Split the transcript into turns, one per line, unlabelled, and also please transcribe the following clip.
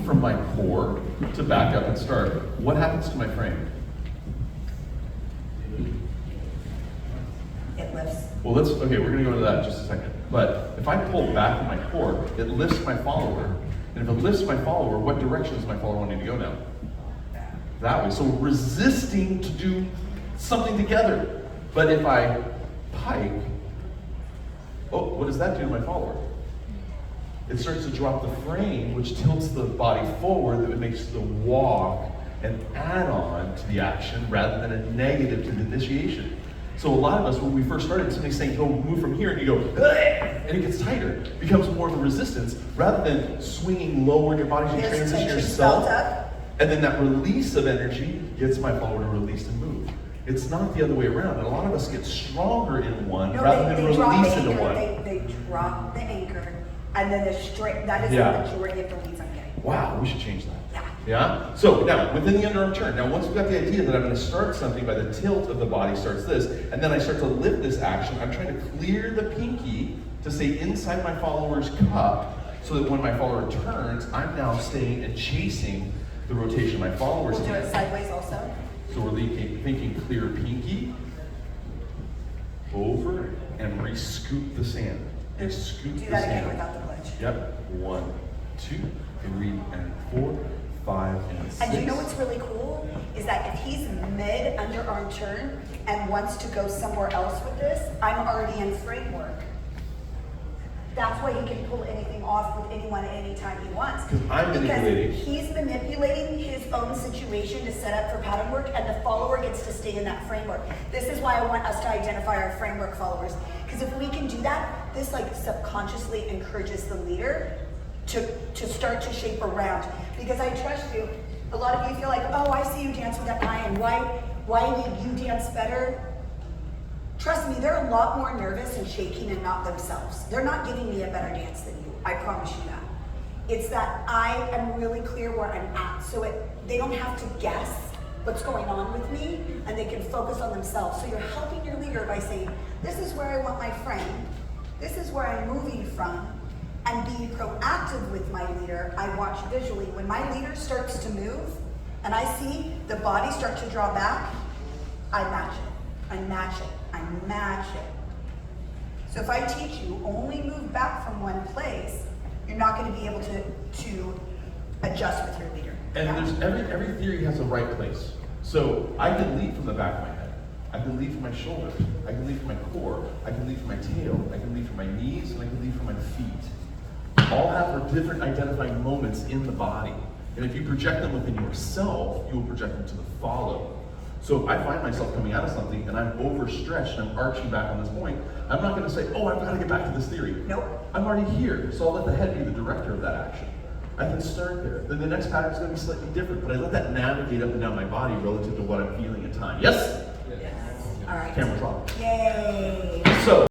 from my core to back up and start, what happens to my frame?
It lifts.
Well, okay, we're gonna go into that in just a second. But if I pull back from my core, it lifts my follower. And if it lifts my follower, what direction does my follower need to go now? That way. So resisting to do something together. But if I pike, oh, what does that do to my follower? It starts to drop the frame, which tilts the body forward, that makes the walk an add-on to the action rather than a negative to the initiation. So a lot of us, when we first started, somebody's saying, go move from here, and you go, and it gets tighter. It becomes more of a resistance rather than swinging lower in your body to transition yourself. And then that release of energy gets my follower to release and move. It's not the other way around. And a lot of us get stronger in one rather than release into one.
They drop the anchor, and then that is the majority of the leads I'm getting.
Wow, we should change that.
Yeah.
Yeah? So now, within the underarm turn, now once we've got the idea that I'm going to start something by the tilt of the body starts this, and then I start to lift this action, I'm trying to clear the pinky to stay inside my follower's cup so that when my follower turns, I'm now staying and chasing the rotation of my follower's
We'll do
hand.
it sideways also.
So we're thinking clear pinky, over, and re-scoop the sand. And scoop the
Do that again
sand.
without the glitch.
Yep. 1, 2, 3, and 4, 5, and 6.
And do you know what's really cool? Is that if he's mid underarm turn and wants to go somewhere else with this, I'm already in framework. That's why he can pull anything off with anyone at any time he wants.
Because I'm manipulating.
Because he's manipulating his own situation to set up for pattern work, and the follower gets to stay in that framework. This is why I want us to identify our framework followers. Because if we can do that, this like subconsciously encourages the leader to start to shape around. Because I trust you. A lot of you feel like, oh, I see you dance with that guy, and why did you dance better? Trust me, they're a lot more nervous and shaking and not themselves. They're not giving me a better dance than you. I promise you that. It's that I am really clear where I'm at, so they don't have to guess what's going on with me, and they can focus on themselves. So you're helping your leader by saying, this is where I want my frame, this is where I'm moving from, and being proactive with my leader. I watch visually. When my leader starts to move, and I see the body start to draw back, I match it. I match it. I match it. So if I teach you only move back from one place, you're not going to be able to adjust with your leader.
And there's every theory has a right place. So I can lead from the back of my head. I can lead from my shoulders. I can lead from my core. I can lead from my tail. I can lead from my knees, and I can lead from my feet. All have different identifying moments in the body. And if you project them within yourself, you will project them to the follow. So if I find myself coming out of something and I'm overstretched and I'm arching back on this point, I'm not going to say, oh, I've got to get back to this theory.
Nope.
I'm already here, so I'll let the head be the director of that action. I can start there. Then the next pattern is going to be slightly different, but I let that navigate up and down my body relative to what I'm feeling in time. Yes?
Yes. All right.
Camera's on.
Yay.
So.